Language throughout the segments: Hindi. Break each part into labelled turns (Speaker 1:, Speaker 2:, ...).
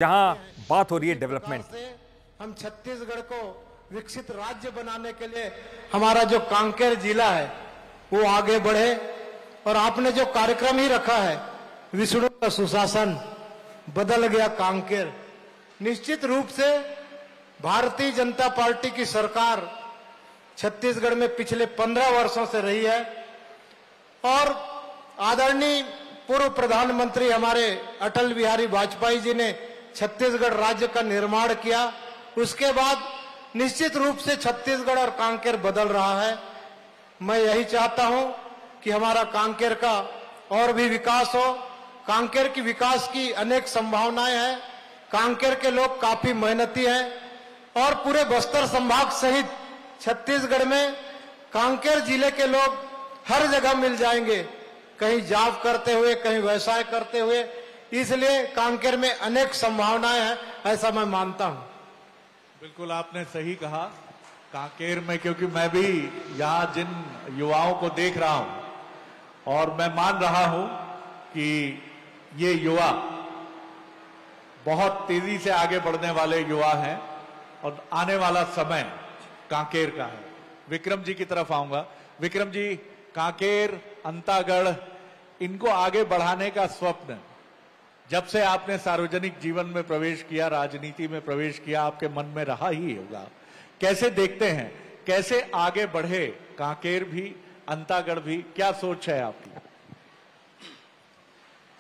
Speaker 1: जहां बात हो रही है डेवलपमेंट
Speaker 2: से हम छत्तीसगढ़ को विकसित राज्य बनाने के लिए हमारा जो कांकेर जिला है वो आगे बढ़े। और आपने जो कार्यक्रम ही रखा है विष्णु का सुशासन बदल गया कांकेर, निश्चित रूप से भारतीय जनता पार्टी की सरकार छत्तीसगढ़ में पिछले 15 वर्षों से रही है और आदरणीय पूर्व प्रधानमंत्री हमारे अटल बिहारी वाजपेयी जी ने छत्तीसगढ़ राज्य का निर्माण किया। उसके बाद निश्चित रूप से छत्तीसगढ़ और कांकेर बदल रहा है। मैं यही चाहता हूं कि हमारा कांकेर का और भी विकास हो। कांकेर की विकास की अनेक संभावनाएं हैं। कांकेर के लोग काफी मेहनती हैं और पूरे बस्तर संभाग सहित छत्तीसगढ़ में कांकेर जिले के लोग हर जगह मिल जाएंगे, कहीं जॉब करते हुए, कहीं व्यवसाय करते हुए। इसलिए कांकेर में अनेक संभावनाएं हैं, ऐसा मैं मानता हूं।
Speaker 3: बिल्कुल आपने सही कहा। कांकेर में, क्योंकि मैं भी यहाँ जिन युवाओं को देख रहा हूं और मैं मान रहा हूं कि ये युवा बहुत तेजी से आगे बढ़ने वाले युवा हैं और आने वाला समय कांकेर का है। विक्रम जी की तरफ आऊंगा। विक्रम जी, कांकेर, अंतागढ़, इनको आगे बढ़ाने का स्वप्न जब से आपने सार्वजनिक जीवन में प्रवेश किया, राजनीति में प्रवेश किया, आपके मन में रहा ही होगा। कैसे देखते हैं, कैसे आगे बढ़े कांकेर भी, अंतागढ़ भी, क्या सोच है आपकी?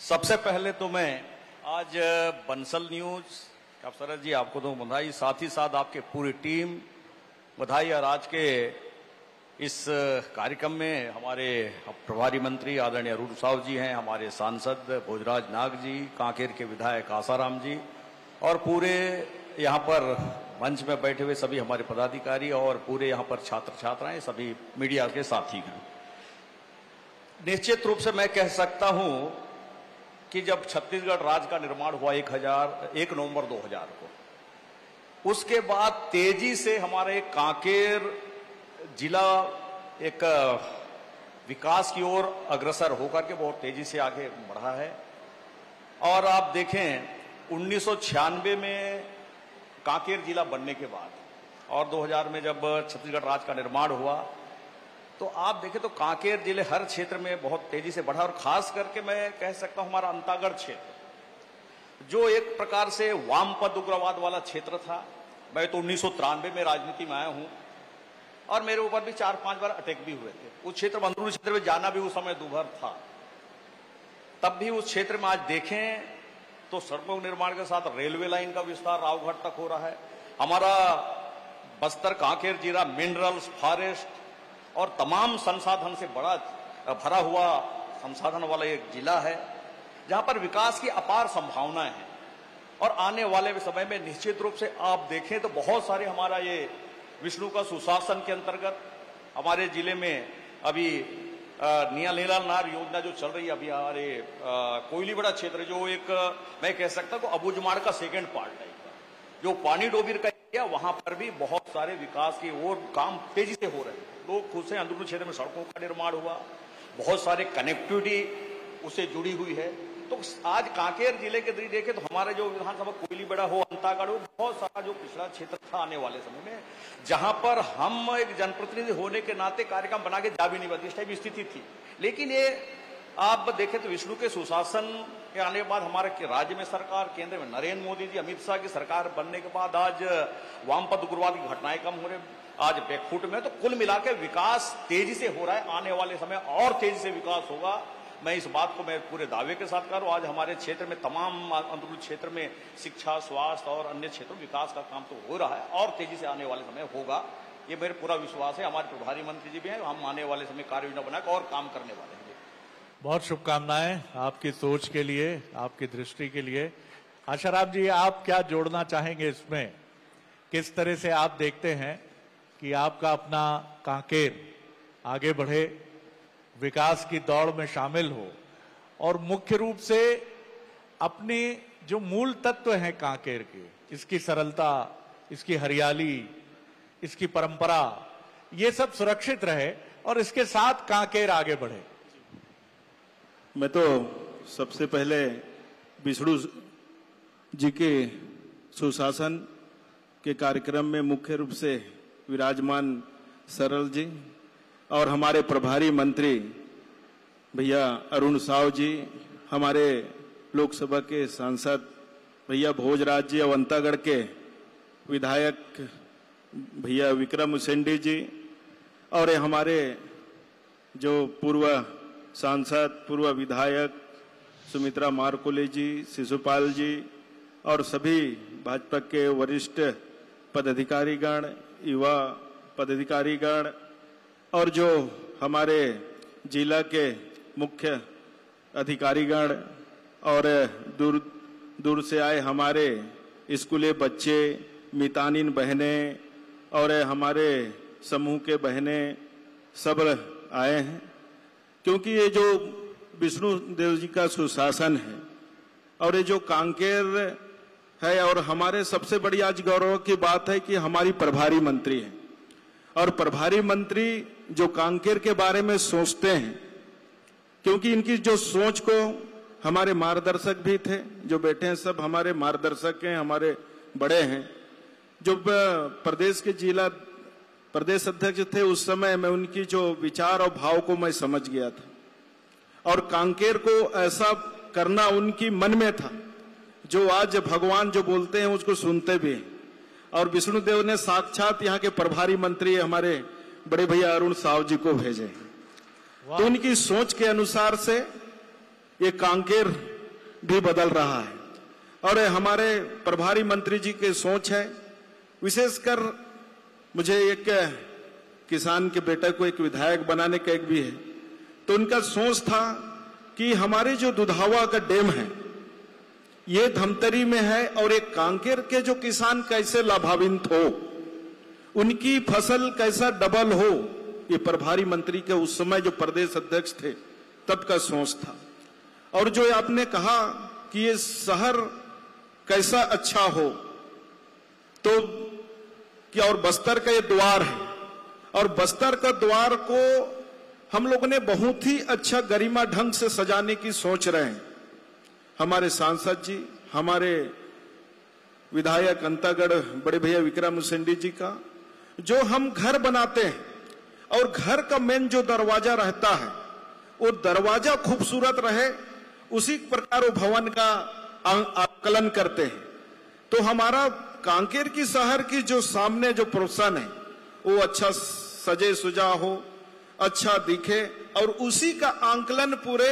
Speaker 4: सबसे पहले तो मैं आज बंसल न्यूज अफसर जी आपको तो बधाई, साथ ही साथ आपके पूरी टीम बधाई। और आज के इस कार्यक्रम में हमारे प्रभारी मंत्री आदरणीय अरुण साहू जी हैं, हमारे सांसद भोजराज नाग जी, कांकेर के विधायक आसाराम जी और पूरे यहाँ पर मंच में बैठे हुए सभी हमारे पदाधिकारी और पूरे यहाँ पर छात्र छात्राएं, सभी मीडिया के साथी हैं। निश्चित रूप से मैं कह सकता हूं कि जब छत्तीसगढ़ राज्य का निर्माण हुआ 1 नवंबर 2000 को, उसके बाद तेजी से हमारे कांकेर जिला एक विकास की ओर अग्रसर होकर के बहुत तेजी से आगे बढ़ा है। और आप देखें 1996 में कांकेर जिला बनने के बाद और 2000 में जब छत्तीसगढ़ राज्य का निर्माण हुआ तो आप देखें तो कांकेर जिले हर क्षेत्र में बहुत तेजी से बढ़ा। और खास करके मैं कह सकता हूं हमारा अंतागढ़ क्षेत्र जो एक प्रकार से वामपंथ उग्रवाद वाला क्षेत्र था। मैं तो 1993 में राजनीति में आया हूं और मेरे ऊपर भी 4-5 बार अटैक भी हुए थे। उस क्षेत्र में, अंदरूनी क्षेत्र में जाना भी उस समय दूभर था। तब भी उस क्षेत्र में आज देखें तो सड़कों के निर्माण के साथ रेलवे लाइन का विस्तार रावघाट तक हो रहा है। हमारा बस्तर कांकेर जिला मिनरल्स, फॉरेस्ट और तमाम संसाधन से बड़ा भरा हुआ संसाधन वाला एक जिला है जहां पर विकास की अपार संभावनाएं हैं। और आने वाले समय में निश्चित रूप से आप देखें तो बहुत सारे हमारा ये विष्णु का सुशासन के अंतर्गत हमारे जिले में अभी नीलाल नार योजना जो चल रही है, अभी हमारे कोयलीबड़ा क्षेत्र जो एक मैं कह सकता हूं अबूझमाड़ का सेकेंड पार्ट है, जो पानी डोबिर का एरिया, वहां पर भी बहुत सारे विकास की ओर काम तेजी से हो रहे हैं। लोग खुश हैं। अंदरूनी क्षेत्र में सड़कों का निर्माण हुआ, बहुत सारे कनेक्टिविटी उससे जुड़ी हुई है। तो आज कांकेर जिले के दृष्टि देखें तो हमारे जो विधानसभा कोयलीबड़ा हो, अंतागढ़ हो, बहुत सारा जो पिछड़ा क्षेत्र था आने वाले समय में जहां पर हम एक जनप्रतिनिधि होने के नाते कार्यक्रम बना के जा भी नहीं पाते, इस टाइप स्थिति थी। लेकिन ये आप देखें तो विष्णु के सुशासन के आने के बाद हमारे राज्य में सरकार, केंद्र में नरेंद्र मोदी जी, अमित शाह की सरकार बनने के बाद आज वामपंथ उग्रवाद की घटनाएं कम हो रही, आज बैकफुट में, तो कुल मिलाकर विकास तेजी से हो रहा है। आने वाले समय और तेजी से विकास होगा। मैं इस बात को मैं पूरे दावे के साथ कर रहा हूं। आज हमारे क्षेत्र में तमाम अंदरूनी क्षेत्र में शिक्षा, स्वास्थ्य और अन्य क्षेत्रों में विकास का काम तो हो रहा है और तेजी से आने वाले समय होगा, ये मेरे पूरा विश्वास है। हमारे प्रभारी मंत्री जी भी हैं, हम आने वाले समय कार्य योजना बनाकर और काम करने वाले हैं।
Speaker 3: बहुत शुभकामनाएं आपकी सोच के लिए, आपकी दृष्टि के लिए। आशाराम जी, आप क्या जोड़ना चाहेंगे इसमें? किस तरह से आप देखते हैं कि आपका अपना कांकेर आगे बढ़े, विकास की दौड़ में शामिल हो और मुख्य रूप से अपने जो मूल तत्व हैं कांकेर के, इसकी सरलता, इसकी हरियाली, इसकी परंपरा, ये सब सुरक्षित रहे और इसके साथ कांकेर आगे बढ़े?
Speaker 5: मैं तो सबसे पहले विष्णु जी के सुशासन के कार्यक्रम में मुख्य रूप से विराजमान सरल जी और हमारे प्रभारी मंत्री भैया अरुण साव जी, हमारे लोकसभा के सांसद भैया भोजराज जी, अवंतागढ़ के विधायक भैया विक्रम उसेंडी जी और हमारे जो पूर्व सांसद पूर्व विधायक सुमित्रा मारकोले जी, शिशुपाल जी और सभी भाजपा के वरिष्ठ पदाधिकारीगण, युवा पदाधिकारीगण और जो हमारे जिला के मुख्य अधिकारीगण और दूर दूर से आए हमारे स्कूली बच्चे, मितानिन बहनें और हमारे समूह के बहनें सब आए हैं, क्योंकि ये जो विष्णु देव जी का सुशासन है और ये जो कांकेर है और हमारे सबसे बड़ी आज गौरव की बात है कि हमारी प्रभारी मंत्री है और प्रभारी मंत्री जो कांकेर के बारे में सोचते हैं, क्योंकि इनकी जो सोच को हमारे मार्गदर्शक भी थे, जो बैठे हैं सब हमारे मार्गदर्शक हैं, हमारे बड़े हैं, जो प्रदेश के जिला प्रदेश अध्यक्ष थे उस समय मैं उनकी जो विचार और भाव को मैं समझ गया था और कांकेर को ऐसा करना उनकी मन में था जो आज भगवान जो बोलते हैं उसको सुनते भी हैं। और विष्णुदेव ने साक्षात यहाँ के प्रभारी मंत्री हमारे बड़े भैया अरुण साव जी को भेजे, तो उनकी सोच के अनुसार से ये कांकेर भी बदल रहा है और हमारे प्रभारी मंत्री जी की सोच है। विशेषकर मुझे एक किसान के बेटे को एक विधायक बनाने का एक भी है, तो उनका सोच था कि हमारे जो दुधावा का डैम है ये धमतरी में है और एक कांकेर के जो किसान कैसे लाभान्वित हो, उनकी फसल कैसा डबल हो, ये प्रभारी मंत्री के उस समय जो प्रदेश अध्यक्ष थे तब का सोच था। और जो आपने कहा कि ये शहर कैसा अच्छा हो, तो कि और बस्तर का ये द्वार है और बस्तर का द्वार को हम लोगों ने बहुत ही अच्छा गरिमा ढंग से सजाने की सोच रहे हैं। हमारे सांसद जी, हमारे विधायक अंतागढ़ बड़े भैया विक्रम उसेंडी जी का जो हम घर बनाते हैं और घर का मेन जो दरवाजा रहता है वो दरवाजा खूबसूरत रहे, उसी प्रकार वो भवन का आकलन करते हैं। तो हमारा कांकेर की शहर की जो सामने जो प्रोत्साहन है वो अच्छा सजे सुजा हो, अच्छा दिखे और उसी का आंकलन पूरे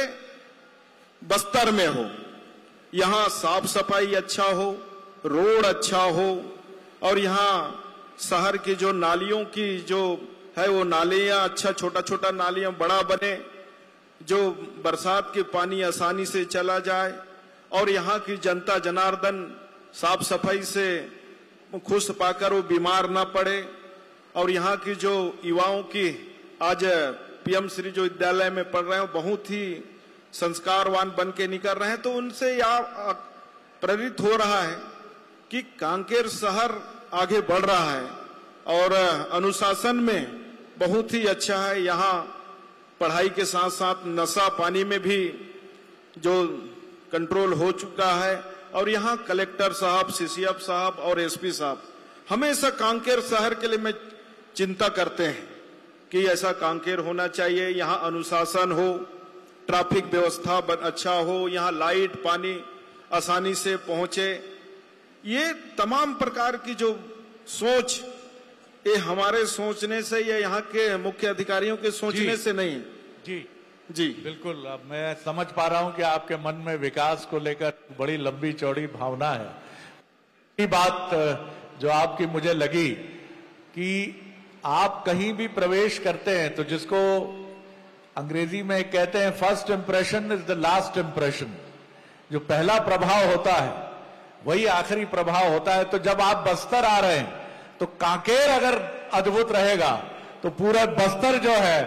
Speaker 5: बस्तर में हो। यहाँ साफ सफाई अच्छा हो, रोड अच्छा हो और यहाँ शहर की जो नालियों की जो है वो नालियां अच्छा, छोटा छोटा नालियां बड़ा बने, जो बरसात के पानी आसानी से चला जाए और यहाँ की जनता जनार्दन साफ सफाई से खुश पाकर वो बीमार ना पड़े। और यहाँ की जो युवाओं की आज पीएम श्री जो विद्यालय में पढ़ रहे हैं बहुत ही संस्कारवान बन के निकल रहे हैं, तो उनसे यह प्रेरित हो रहा है कि कांकेर शहर आगे बढ़ रहा है और अनुशासन में बहुत ही अच्छा है। यहाँ पढ़ाई के साथ साथ नशा पानी में भी जो कंट्रोल हो चुका है और यहाँ कलेक्टर साहब, सीसीएफ साहब और एसपी साहब हमेशा कांकेर शहर के लिए में चिंता करते हैं कि ऐसा कांकेर होना चाहिए, यहाँ अनुशासन हो, ट्रैफिक व्यवस्था अच्छा हो, यहाँ लाइट पानी आसानी से पहुंचे। ये तमाम प्रकार की जो सोच ये हमारे सोचने से या यहाँ के मुख्य अधिकारियों के सोचने से नहीं। जी
Speaker 3: बिल्कुल। अब मैं समझ पा रहा हूं कि आपके मन में विकास को लेकर बड़ी लंबी चौड़ी भावना है। ये बात जो आपकी मुझे लगी कि आप कहीं भी प्रवेश करते हैं तो जिसको अंग्रेजी में कहते हैं first impression is the last impression, जो पहला प्रभाव होता है वही आखिरी प्रभाव होता है। तो जब आप बस्तर आ रहे हैं तो कांकेर अगर अद्भुत रहेगा तो पूरा बस्तर जो है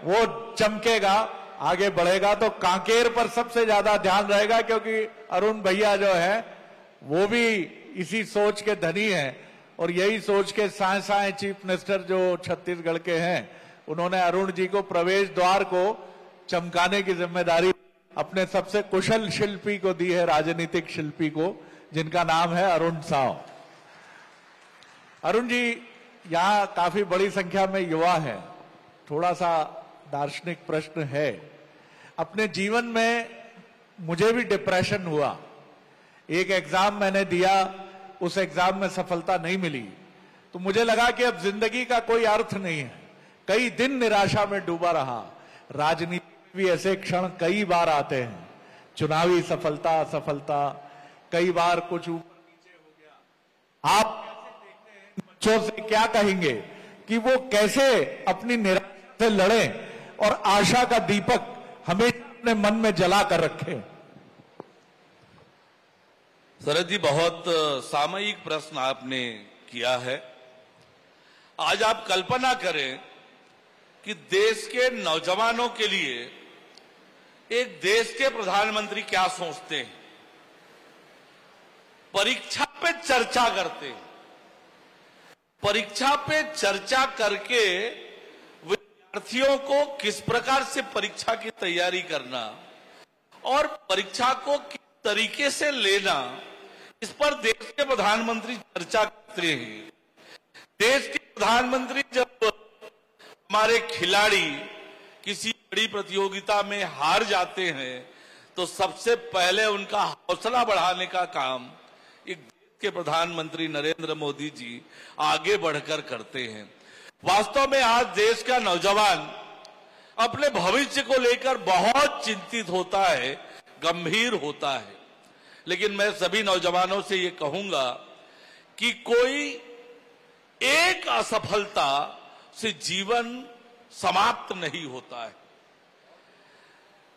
Speaker 3: वो चमकेगा, आगे बढ़ेगा। तो कांकेर पर सबसे ज्यादा ध्यान रहेगा क्योंकि अरुण भैया जो है वो भी इसी सोच के धनी हैं और यही सोच के साए चीफ मिनिस्टर जो छत्तीसगढ़ के हैं उन्होंने अरुण जी को प्रवेश द्वार को चमकाने की जिम्मेदारी अपने सबसे कुशल शिल्पी को दी है, राजनीतिक शिल्पी को, जिनका नाम है अरुण साव। अरुण जी, यहां काफी बड़ी संख्या में युवा हैं। थोड़ा सा दार्शनिक प्रश्न है। अपने जीवन में मुझे भी डिप्रेशन हुआ। एक एग्जाम मैंने दिया, उस एग्जाम में सफलता नहीं मिली, तो मुझे लगा कि अब जिंदगी का कोई अर्थ नहीं है। कई दिन निराशा में डूबा रहा। राजनीति में भी ऐसे क्षण कई बार आते हैं, चुनावी सफलता असफलता, कई बार कुछ ऊपर नीचे हो गया। आप कैसे देखते हैं, बच्चों से क्या कहेंगे कि वो कैसे अपनी निराशा से लड़ें और आशा का दीपक हमेशा अपने मन में जला कर रखें?
Speaker 6: शरद जी, बहुत सामयिक प्रश्न आपने किया है। आज आप कल्पना करें कि देश के नौजवानों के लिए एक देश के प्रधानमंत्री क्या सोचते हैं। परीक्षा पे चर्चा करते हैं। परीक्षा पे चर्चा करके विद्यार्थियों को किस प्रकार से परीक्षा की तैयारी करना और परीक्षा को किस तरीके से लेना, इस पर देश के प्रधानमंत्री चर्चा करते हैं। देश के प्रधानमंत्री जब हमारे खिलाड़ी किसी बड़ी प्रतियोगिता में हार जाते हैं तो सबसे पहले उनका हौसला बढ़ाने का काम एक देश के प्रधानमंत्री नरेंद्र मोदी जी आगे बढ़कर करते हैं। वास्तव में आज देश का नौजवान अपने भविष्य को लेकर बहुत चिंतित होता है, गंभीर होता है। लेकिन मैं सभी नौजवानों से ये कहूंगा कि कोई एक असफलता से जीवन समाप्त नहीं होता है।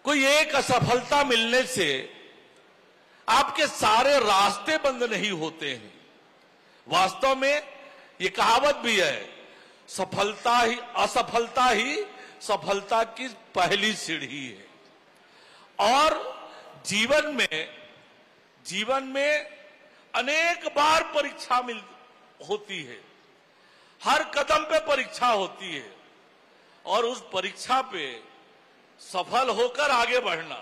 Speaker 6: कोई एक असफलता मिलने से आपके सारे रास्ते बंद नहीं होते हैं। वास्तव में ये कहावत भी है, असफलता ही सफलता की पहली सीढ़ी है। और जीवन में अनेक बार परीक्षा होती है। हर कदम पे परीक्षा होती है और उस परीक्षा पे सफल होकर आगे बढ़ना।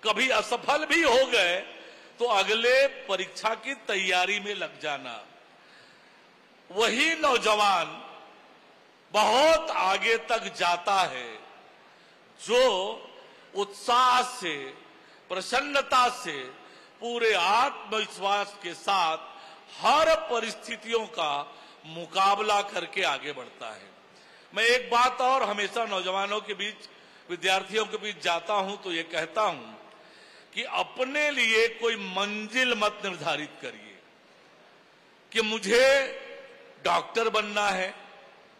Speaker 6: कभी असफल भी हो गए तो अगले परीक्षा की तैयारी में लग जाना। वही नौजवान बहुत आगे तक जाता है जो उत्साह से, प्रसन्नता से, पूरे आत्मविश्वास के साथ हर परिस्थितियों का मुकाबला करके आगे बढ़ता है। मैं एक बात और हमेशा नौजवानों के बीच, विद्यार्थियों के बीच जाता हूं तो ये कहता हूं कि अपने लिए कोई मंजिल मत निर्धारित करिए कि मुझे डॉक्टर बनना है,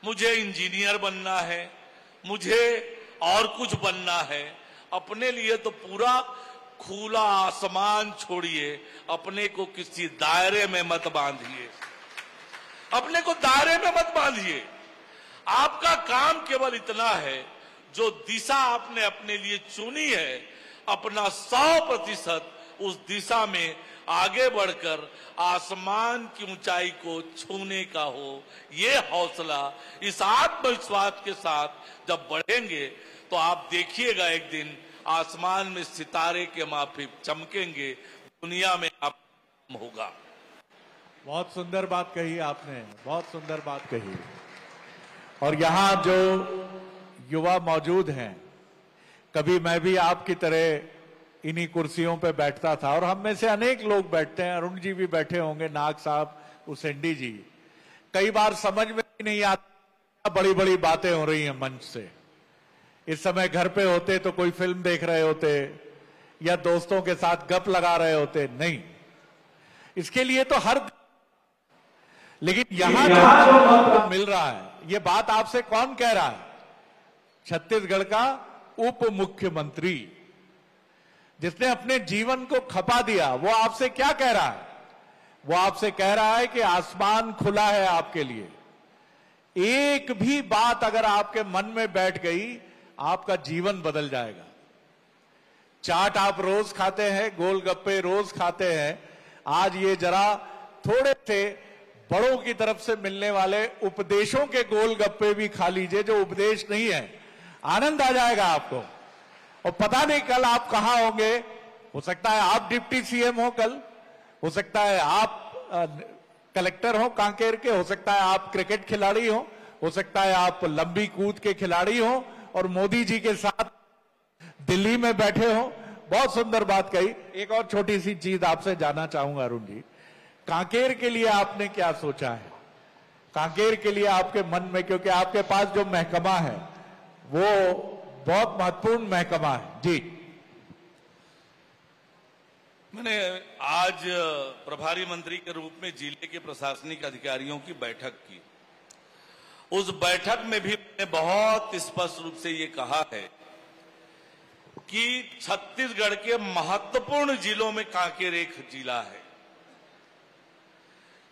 Speaker 6: मुझे इंजीनियर बनना है, मुझे और कुछ बनना है। अपने लिए तो पूरा खुला आसमान छोड़िए, अपने को किसी दायरे में मत बांधिए। अपने को दायरे में मत बांधिए। आपका काम केवल इतना है, जो दिशा आपने अपने लिए चुनी है, अपना 100% उस दिशा में आगे बढ़कर आसमान की ऊंचाई को छूने का हो। ये हौसला, इस आत्मविश्वास के साथ जब बढ़ेंगे तो आप देखिएगा एक दिन आसमान में सितारे के माफिक चमकेंगे, दुनिया में आप होगा।
Speaker 3: बहुत सुंदर बात कही आपने, बहुत सुंदर बात कही। और यहां जो युवा मौजूद हैं, कभी मैं भी आपकी तरह इन्हीं कुर्सियों पे बैठता था और हम में से अनेक लोग बैठते हैं। अरुण जी भी बैठे होंगे, नाग साहब, उसेंडी जी। कई बार समझ में ही नहीं आता, बड़ी बड़ी बातें हो रही हैं मंच से। इस समय घर पे होते तो कोई फिल्म देख रहे होते या दोस्तों के साथ गप लगा रहे होते। नहीं, इसके लिए तो लेकिन यहां जो मिल रहा है, ये बात आपसे कौन कह रहा है? छत्तीसगढ़ का उप मुख्यमंत्री, जिसने अपने जीवन को खपा दिया, वो आपसे क्या कह रहा है? वो आपसे कह रहा है कि आसमान खुला है आपके लिए। एक भी बात अगर आपके मन में बैठ गई, आपका जीवन बदल जाएगा। चाट आप रोज खाते हैं, गोलगप्पे रोज खाते हैं, आज ये जरा थोड़े से बड़ों की तरफ से मिलने वाले उपदेशों के गोलगप्पे भी खा लीजिए, जो उपदेश नहीं है। आनंद आ जाएगा आपको। और पता नहीं कल आप कहां होंगे, हो सकता है आप डिप्टी सीएम हो कल, हो सकता है आप कलेक्टर हो कांकेर के, हो सकता है आप क्रिकेट खिलाड़ी हो सकता है आप लंबी कूद के खिलाड़ी हो और मोदी जी के साथ दिल्ली में बैठे हो। बहुत सुंदर बात कही। एक और छोटी सी चीज आपसे जानना चाहूंगा अरुण जी, कांकेर के लिए आपने क्या सोचा है? कांकेर के लिए आपके मन में, क्योंकि आपके पास जो महकमा है वो बहुत महत्वपूर्ण महकमा है जी।
Speaker 6: मैंने आज प्रभारी मंत्री के रूप में जिले के प्रशासनिक अधिकारियों की बैठक की। उस बैठक में भी मैंने बहुत स्पष्ट रूप से ये कहा है कि छत्तीसगढ़ के महत्वपूर्ण जिलों में कांकेर एक जिला है।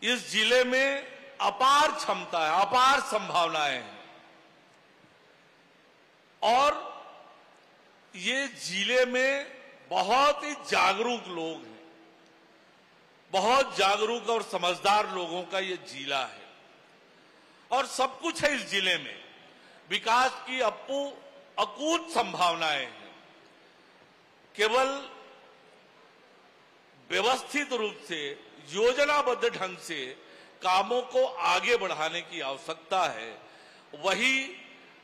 Speaker 6: इस जिले में अपार क्षमता है, अपार संभावनाएं हैं और ये जिले में बहुत ही जागरूक लोग हैं, बहुत जागरूक और समझदार लोगों का ये जिला है और सब कुछ है इस जिले में। विकास की अकूत संभावनाएं हैं। केवल व्यवस्थित रूप से, योजनाबद्ध ढंग से कामों को आगे बढ़ाने की आवश्यकता है। वही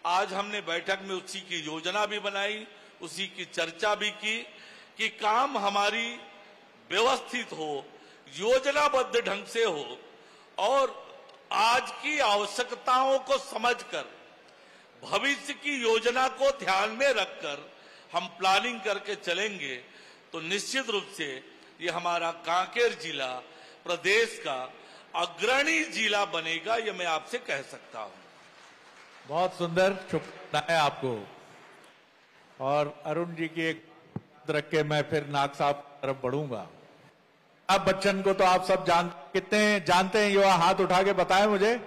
Speaker 6: आज हमने बैठक में उसी की योजना भी बनाई, उसी की चर्चा भी की कि काम हमारी व्यवस्थित हो, योजनाबद्ध ढंग से हो और आज की आवश्यकताओं को समझकर, भविष्य की योजना को ध्यान में रखकर हम प्लानिंग करके चलेंगे तो निश्चित रूप से ये हमारा कांकेर जिला प्रदेश का अग्रणी जिला बनेगा, ये मैं आपसे कह सकता हूं।
Speaker 3: बहुत सुंदर, शुभकामनाएं आपको। और अरुण जी की एक बात रख के मैं फिर नाग साहब की तरफ बढ़ूंगा। अमिताभ बच्चन को तो आप सब कितने जानते हैं? युवा हाथ उठा के बताएं मुझे।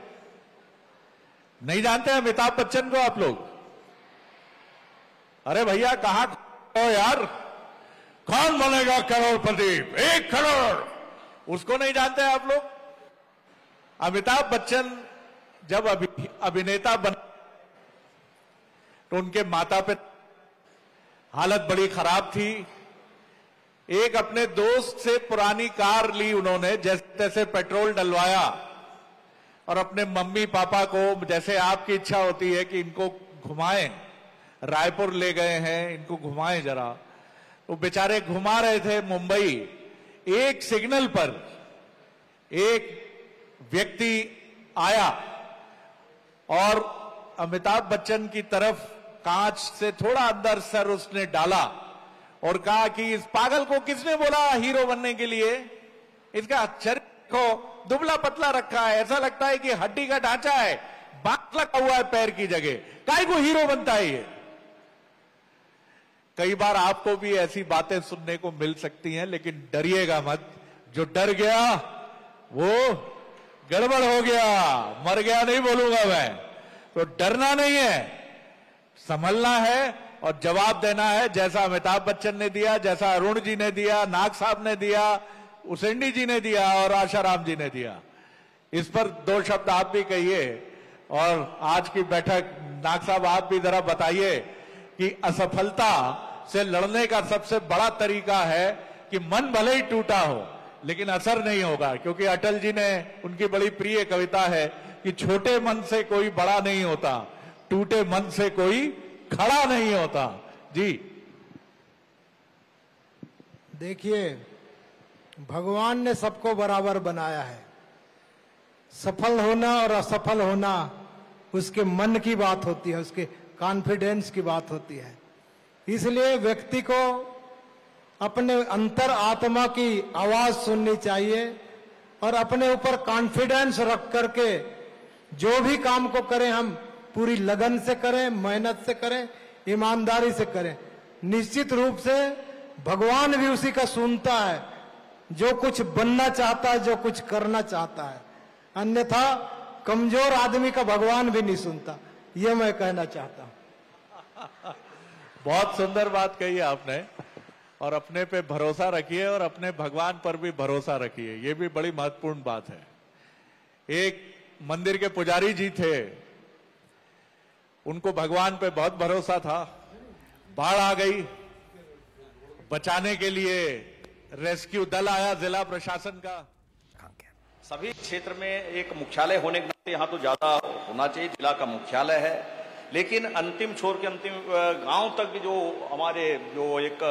Speaker 3: नहीं जानते हैं अमिताभ बच्चन को आप लोग? अरे भैया कहां हो यार? कौन बनेगा करोड़पति? 1 करोड़, उसको नहीं जानते हैं आप लोग? अमिताभ बच्चन जब अभिनेता बने तो उनके माता पिता हालत बड़ी खराब थी। एक अपने दोस्त से पुरानी कार ली उन्होंने, जैसे तैसे पेट्रोल डलवाया और अपने मम्मी पापा को, जैसे आपकी इच्छा होती है कि इनको घुमाएं, रायपुर ले गए हैं, इनको घुमाएं जरा, तो बेचारे घुमा रहे थे मुंबई। एक सिग्नल पर एक व्यक्ति आया और अमिताभ बच्चन की तरफ कांच से थोड़ा अंदर सर उसने डाला और कहा कि इस पागल को किसने बोला हीरो बनने के लिए? इसका शरीर को दुबला पतला रखा है, ऐसा लगता है कि हड्डी का ढांचा है, बांस लगा हुआ है पैर की जगह, काहे को हीरो बनता है ये? कई बार आपको भी ऐसी बातें सुनने को मिल सकती हैं, लेकिन डरिएगा मत। जो डर गया वो गड़बड़ हो गया, मर गया नहीं बोलूंगा मैं। तो डरना नहीं है, संभलना है और जवाब देना है, जैसा अमिताभ बच्चन ने दिया, जैसा अरुण जी ने दिया, नाग साहब ने दिया, उसेंडी जी ने दिया और आशाराम जी ने दिया। इस पर 2 शब्द आप भी कहिए। और आज की बैठक, नाग साहब आप भी जरा बताइए कि असफलता से लड़ने का सबसे बड़ा तरीका है कि मन भले ही टूटा हो लेकिन असर नहीं होगा, क्योंकि अटल जी ने, उनकी बड़ी प्रिय कविता है कि छोटे मन से कोई बड़ा नहीं होता, टूटे मन से कोई खड़ा नहीं होता। जी
Speaker 2: देखिए, भगवान ने सबको बराबर बनाया है। सफल होना और असफल होना उसके मन की बात होती है, उसके कॉन्फिडेंस की बात होती है। इसलिए व्यक्ति को अपने अंतर आत्मा की आवाज सुननी चाहिए और अपने ऊपर कॉन्फिडेंस रख करके जो भी काम को करें हम पूरी लगन से करें, मेहनत से करें, ईमानदारी से करें। निश्चित रूप से भगवान भी उसी का सुनता है जो कुछ बनना चाहता है, जो कुछ करना चाहता है। अन्यथा कमजोर आदमी का भगवान भी नहीं सुनता, ये मैं कहना चाहता हूं।
Speaker 3: बहुत सुंदर बात कही आपने। और अपने पे भरोसा रखिए और अपने भगवान पर भी भरोसा रखिए, ये भी बड़ी महत्वपूर्ण बात है। एक मंदिर के पुजारी जी थे, उनको भगवान पे बहुत भरोसा था। बाढ़ आ गई, बचाने के लिए रेस्क्यू दल आया जिला प्रशासन का।
Speaker 4: सभी क्षेत्र में एक मुख्यालय होने के नाते यहाँ तो ज्यादा होना चाहिए, जिला का मुख्यालय है, लेकिन अंतिम छोर के अंतिम गांव तक भी जो हमारे जो एक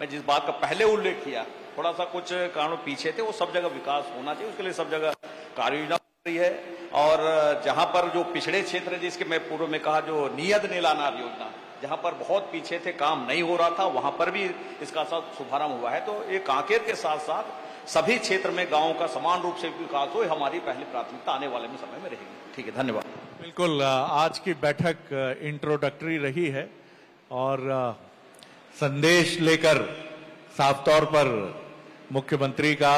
Speaker 4: मैं जिस बात का पहले उल्लेख किया, थोड़ा सा कुछ कारणों पीछे थे, वो सब जगह विकास होना चाहिए। उसके लिए सब जगह कार्य योजना बन रही है। और जहां पर जो पिछड़े क्षेत्र है, जिसके मैं पूर्व में कहा, जो नियत नीलानार योजना, जहां पर बहुत पीछे थे, काम नहीं हो रहा था, वहां पर भी इसका शुभारंभ हुआ है। तो ये कांकेर के साथ साथ सभी क्षेत्र में गांवों का समान रूप से विकास हो, हमारी पहली प्राथमिकता आने वाले समय में रहेगी। ठीक है, धन्यवाद।
Speaker 3: बिल्कुल, आज की बैठक इंट्रोडक्टरी रही है और संदेश लेकर साफ तौर पर मुख्यमंत्री का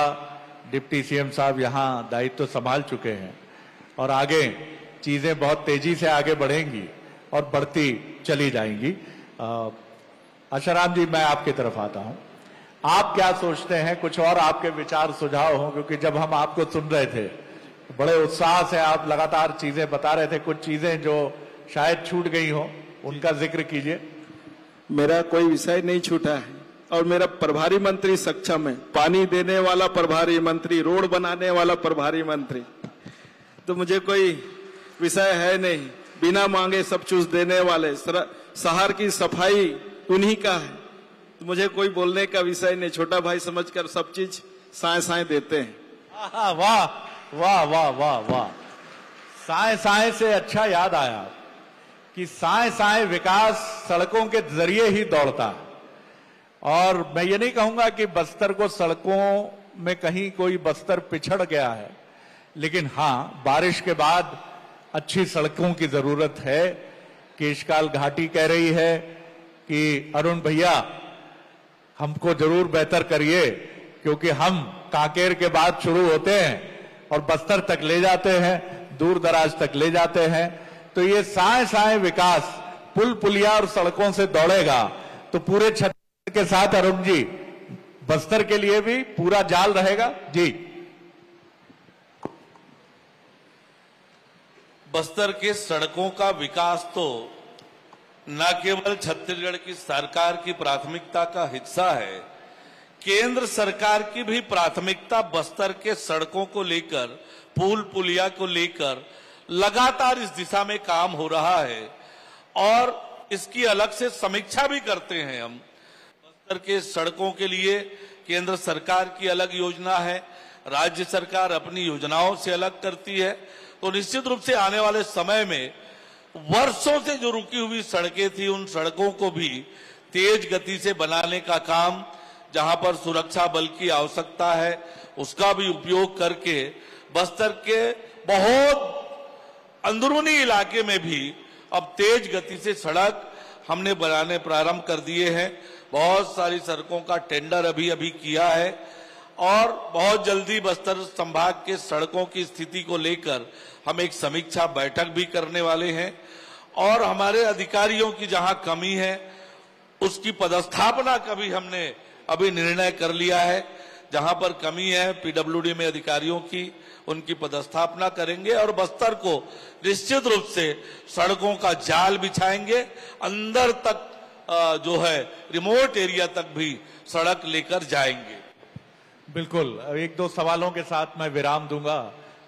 Speaker 3: डिप्टी सीएम साहब यहां दायित्व संभाल चुके हैं और आगे चीजें बहुत तेजी से आगे बढ़ेंगी और बढ़ती चली जाएंगी। आशाराम जी, मैं आपकी तरफ आता हूं। आप क्या सोचते हैं, कुछ और आपके विचार सुझाव हों, क्योंकि जब हम आपको सुन रहे थे बड़े उत्साह से आप लगातार चीजें बता रहे थे, कुछ चीजें जो शायद छूट गई हो उनका जिक्र कीजिए।
Speaker 5: मेरा कोई विषय नहीं छूटा है और मेरा प्रभारी मंत्री सक्षम है, पानी देने वाला प्रभारी मंत्री, रोड बनाने वाला प्रभारी मंत्री, तो मुझे कोई विषय है नहीं। बिना मांगे सब चूज देने वाले, शहर की सफाई उन्हीं का है, तो मुझे कोई बोलने का विषय नहीं। छोटा भाई समझकर सब चीज साए साए देते हैं।
Speaker 3: वाह वाह वाह वाह वाह, साए साए से अच्छा याद आया कि साए साए विकास सड़कों के जरिए ही दौड़ता है। और मैं ये नहीं कहूंगा कि बस्तर को सड़कों में कहीं कोई बस्तर पिछड़ गया है, लेकिन हाँ, बारिश के बाद अच्छी सड़कों की जरूरत है। केशकाल घाटी कह रही है कि अरुण भैया हमको जरूर बेहतर करिए, क्योंकि हम कांकेर के बाद शुरू होते हैं और बस्तर तक ले जाते हैं, दूर दराज तक ले जाते हैं। तो ये साए साए विकास पुल पुलिया और सड़कों से दौड़ेगा तो पूरे छत्तीसगढ़ के साथ अरुण जी बस्तर के लिए भी पूरा जाल रहेगा। जी,
Speaker 6: बस्तर के सड़कों का विकास तो न केवल छत्तीसगढ़ की सरकार की प्राथमिकता का हिस्सा है, केंद्र सरकार की भी प्राथमिकता बस्तर के सड़कों को लेकर, पुल पुलिया को लेकर लगातार इस दिशा में काम हो रहा है और इसकी अलग से समीक्षा भी करते हैं हम। बस्तर के सड़कों के लिए केंद्र सरकार की अलग योजना है, राज्य सरकार अपनी योजनाओं से अलग करती है। तो निश्चित रूप से आने वाले समय में वर्षों से जो रुकी हुई सड़कें थी, उन सड़कों को भी तेज गति से बनाने का काम, जहां पर सुरक्षा बल की आवश्यकता है उसका भी उपयोग करके बस्तर के बहुत अंदरूनी इलाके में भी अब तेज गति से सड़क हमने बनाने प्रारंभ कर दिए हैं। बहुत सारी सड़कों का टेंडर अभी किया है और बहुत जल्दी बस्तर संभाग के सड़कों की स्थिति को लेकर हम एक समीक्षा बैठक भी करने वाले हैं और हमारे अधिकारियों की जहां कमी है उसकी पदस्थापना का भी हमने अभी निर्णय कर लिया है। जहां पर कमी है पीडब्ल्यूडी में अधिकारियों की, उनकी पदस्थापना करेंगे और बस्तर को निश्चित रूप से सड़कों का जाल बिछाएंगे, अंदर तक जो है रिमोट एरिया तक भी सड़क लेकर जाएंगे।
Speaker 3: बिल्कुल, एक दो सवालों के साथ मैं विराम दूंगा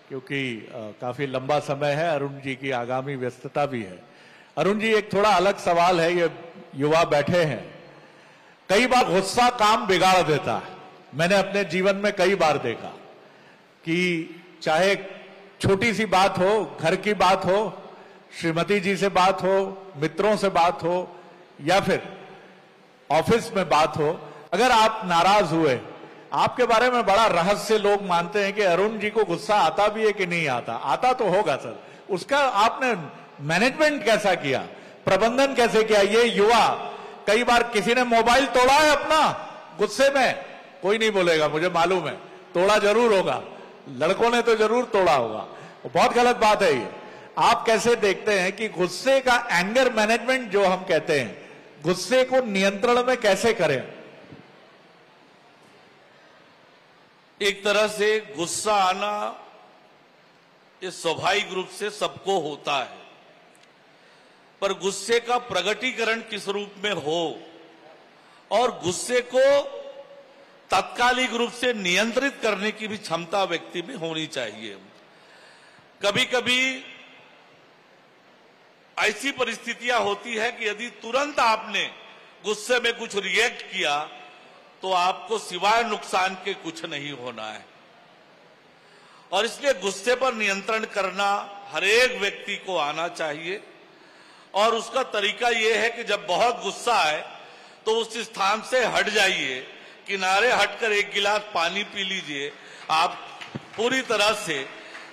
Speaker 3: क्योंकि काफी लंबा समय है, अरुण जी की आगामी व्यस्तता भी है। अरुण जी, एक थोड़ा अलग सवाल है, ये युवा बैठे हैं, कई बार गुस्सा काम बिगाड़ देता है। मैंने अपने जीवन में कई बार देखा कि चाहे छोटी सी बात हो, घर की बात हो, श्रीमती जी से बात हो, मित्रों से बात हो या फिर ऑफिस में बात हो, अगर आप नाराज हुए, आपके बारे में बड़ा रहस्य लोग मानते हैं कि अरुण जी को गुस्सा आता भी है कि नहीं आता। आता तो होगा सर, उसका आपने मैनेजमेंट कैसा किया, प्रबंधन कैसे किया? ये युवा, कई बार किसी ने मोबाइल तोड़ा है अपना गुस्से में, कोई नहीं बोलेगा, मुझे मालूम है, तोड़ा जरूर होगा, लड़कों ने तो जरूर तोड़ा होगा, बहुत गलत बात है ये। आप कैसे देखते हैं कि गुस्से का एंगर मैनेजमेंट जो हम कहते हैं, गुस्से को नियंत्रण में कैसे करें?
Speaker 6: एक तरह से गुस्सा आना ये स्वाभाविक रूप से सबको होता है, पर गुस्से का प्रकटीकरण किस रूप में हो और गुस्से को तात्कालिक रूप से नियंत्रित करने की भी क्षमता व्यक्ति में होनी चाहिए। कभी कभी ऐसी परिस्थितियां होती है कि यदि तुरंत आपने गुस्से में कुछ रिएक्ट किया तो आपको सिवाय नुकसान के कुछ नहीं होना है। और इसलिए गुस्से पर नियंत्रण करना हर एक व्यक्ति को आना चाहिए। और उसका तरीका यह है कि जब बहुत गुस्सा आए तो उस स्थान से हट जाइए, किनारे हटकर एक गिलास पानी पी लीजिए, आप पूरी तरह से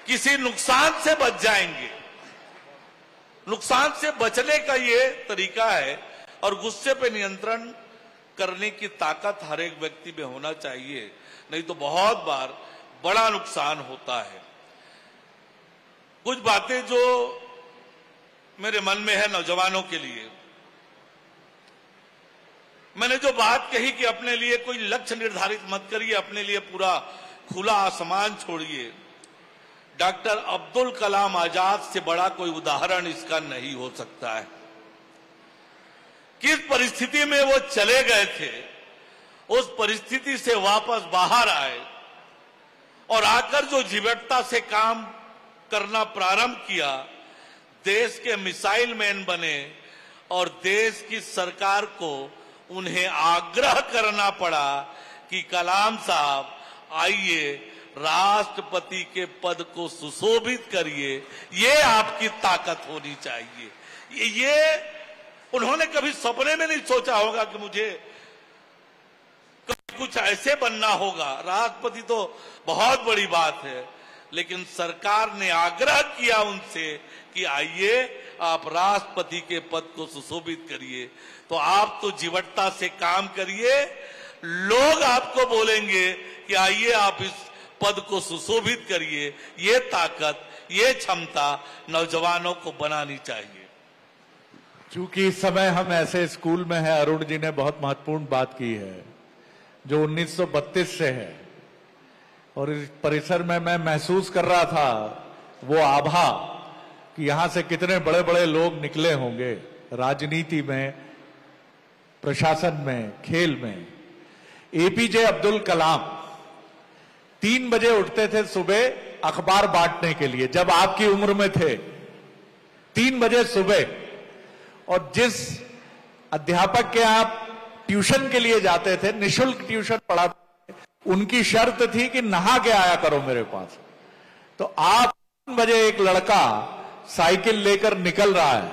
Speaker 6: किसी नुकसान से बच जाएंगे। नुकसान से बचने का ये तरीका है। और गुस्से पे नियंत्रण करने की ताकत हर एक व्यक्ति में होना चाहिए, नहीं तो बहुत बार बड़ा नुकसान होता है। कुछ बातें जो मेरे मन में है नौजवानों के लिए, मैंने जो बात कही कि अपने लिए कोई लक्ष्य निर्धारित मत करिए, अपने लिए पूरा खुला आसमान छोड़िए। डॉक्टर अब्दुल कलाम आजाद से बड़ा कोई उदाहरण इसका नहीं हो सकता है। किस परिस्थिति में वो चले गए थे, उस परिस्थिति से वापस बाहर आए और आकर जो जीवटता से काम करना प्रारंभ किया, देश के मिसाइल मैन बने और देश की सरकार को उन्हें आग्रह करना पड़ा कि कलाम साहब आइए, राष्ट्रपति के पद को सुशोभित करिए। ये आपकी ताकत होनी चाहिए। ये उन्होंने कभी सपने में नहीं सोचा होगा कि मुझे कुछ ऐसे बनना होगा। राष्ट्रपति तो बहुत बड़ी बात है, लेकिन सरकार ने आग्रह किया उनसे कि आइए आप राष्ट्रपति के पद को सुशोभित करिए। तो आप तो जीवटता से काम करिए, लोग आपको बोलेंगे कि आइए आप इस पद को सुशोभित करिए। ये ताकत, ये क्षमता नौजवानों को बनानी चाहिए।
Speaker 3: चूंकि इस समय हम ऐसे स्कूल में हैं, अरुण जी ने बहुत महत्वपूर्ण बात की है जो 1932 से है, और इस परिसर में मैं महसूस कर रहा था वो आभा कि यहां से कितने बड़े बड़े लोग निकले होंगे, राजनीति में, प्रशासन में, खेल में। एपीजे अब्दुल कलाम 3 बजे उठते थे सुबह अखबार बांटने के लिए, जब आपकी उम्र में थे, 3 बजे सुबह। और जिस अध्यापक के आप ट्यूशन के लिए जाते थे, निशुल्क ट्यूशन पढ़ाते, उनकी शर्त थी कि नहा के आया करो मेरे पास। तो आप 3 बजे एक लड़का साइकिल लेकर निकल रहा है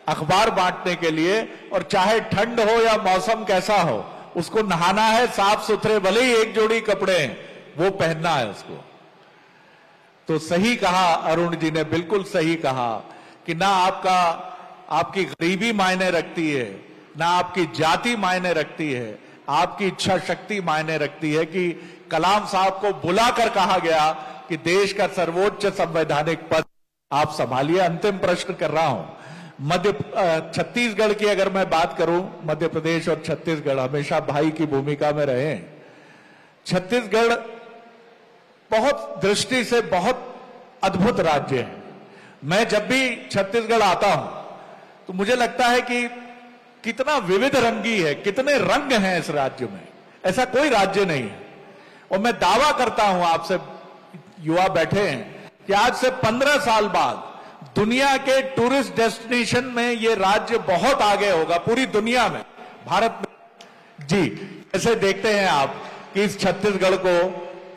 Speaker 3: अखबार बांटने के लिए, और चाहे ठंड हो या मौसम कैसा हो, उसको नहाना है, साफ सुथरे, भले ही एक जोड़ी कपड़े हैं, वो पहनना है उसको। तो सही कहा अरुण जी ने, बिल्कुल सही कहा कि ना आपकी गरीबी मायने रखती है, ना आपकी जाति मायने रखती है, आपकी इच्छा शक्ति मायने रखती है। कि कलाम साहब को बुलाकर कहा गया कि देश का सर्वोच्च संवैधानिक पद आप संभालिए। अंतिम प्रश्न कर रहा हूं। छत्तीसगढ़ की अगर मैं बात करूं, मध्य प्रदेश और छत्तीसगढ़ हमेशा भाई की भूमिका में रहे हैं। छत्तीसगढ़ बहुत दृष्टि से बहुत अद्भुत राज्य है। मैं जब भी छत्तीसगढ़ आता हूं तो मुझे लगता है कि कितना विविध रंगी है, कितने रंग हैं इस राज्य में, ऐसा कोई राज्य नहीं है। और मैं दावा करता हूं, आपसे युवा बैठे हैं, कि आज से 15 साल बाद दुनिया के टूरिस्ट डेस्टिनेशन में ये राज्य बहुत आगे होगा, पूरी दुनिया में, भारत में। जी, ऐसे देखते हैं आप कि इस छत्तीसगढ़ को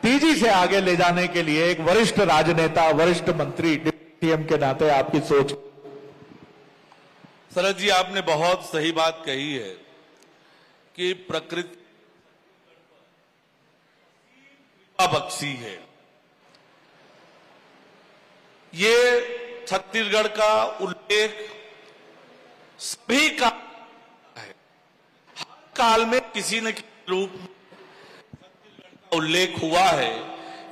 Speaker 3: तेजी से आगे ले जाने के लिए एक वरिष्ठ राजनेता, वरिष्ठ मंत्री, डिप्टी सीएम के नाते आपकी सोच।
Speaker 6: शरद जी, आपने बहुत सही बात कही है कि प्रकृति बख्शी है। ये छत्तीसगढ़ का उल्लेख सभी का है। हर काल में किसी न किसी रूप में छत्तीसगढ़ का उल्लेख हुआ है।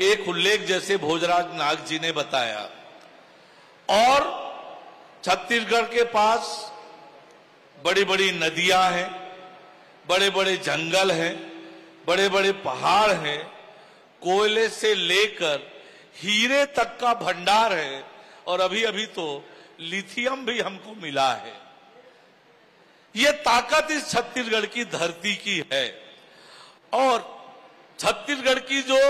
Speaker 6: एक उल्लेख जैसे भोजराज नाग जी ने बताया, और छत्तीसगढ़ के पास बड़ी बड़ी नदियां हैं, बड़े बड़े जंगल हैं, बड़े बड़े पहाड़ हैं, कोयले से लेकर हीरे तक का भंडार है, और अभी अभी तो लिथियम भी हमको मिला है। ये ताकत इस छत्तीसगढ़ की धरती की है। और छत्तीसगढ़ की जो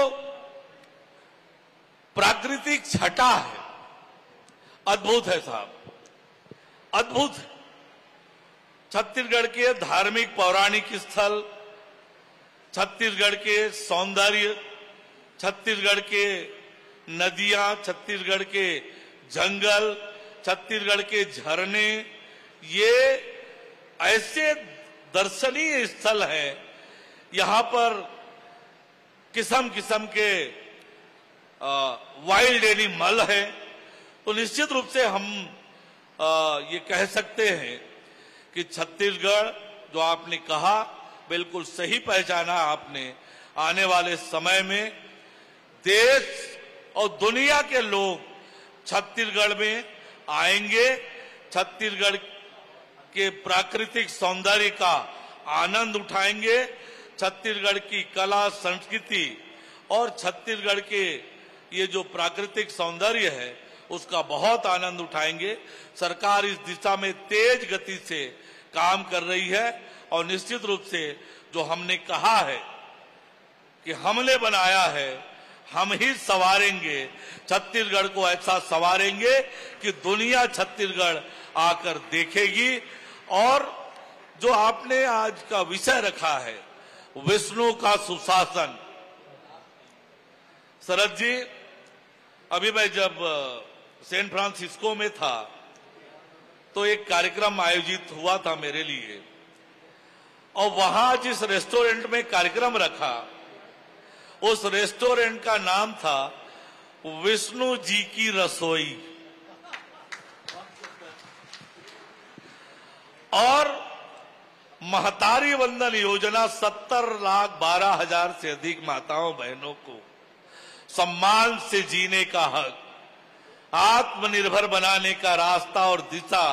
Speaker 6: प्राकृतिक छटा है, अद्भुत है साहब, अद्भुत है। छत्तीसगढ़ के धार्मिक पौराणिक स्थल, छत्तीसगढ़ के सौंदर्य, छत्तीसगढ़ के नदियां, छत्तीसगढ़ के जंगल, छत्तीसगढ़ के झरने, ये ऐसे दर्शनीय स्थल हैं। यहां पर किस्म किस्म के वाइल्ड एनिमल है। तो निश्चित रूप से हम ये कह सकते हैं कि छत्तीसगढ़, जो आपने कहा, बिल्कुल सही पहचाना आपने। आने वाले समय में देश और दुनिया के लोग छत्तीसगढ़ में आएंगे, छत्तीसगढ़ के प्राकृतिक सौंदर्य का आनंद उठाएंगे, छत्तीसगढ़ की कला संस्कृति और छत्तीसगढ़ के ये जो प्राकृतिक सौंदर्य है उसका बहुत आनंद उठाएंगे। सरकार इस दिशा में तेज गति से काम कर रही है और निश्चित रूप से जो हमने कहा है कि हमने बनाया है, हम ही संवारेंगे छत्तीसगढ़ को, ऐसा संवारेंगे कि दुनिया छत्तीसगढ़ आकर देखेगी। और जो आपने आज का विषय रखा है, विष्णु का सुशासन। शरद जी, अभी मैं जब सैन फ्रांसिस्को में था तो एक कार्यक्रम आयोजित हुआ था मेरे लिए, और वहां जिस रेस्टोरेंट में कार्यक्रम रखा, उस रेस्टोरेंट का नाम था विष्णु जी की रसोई। और महतारी वंदन योजना 70,12,000 से अधिक माताओं बहनों को सम्मान से जीने का हक, आत्मनिर्भर बनाने का रास्ता और दिशा,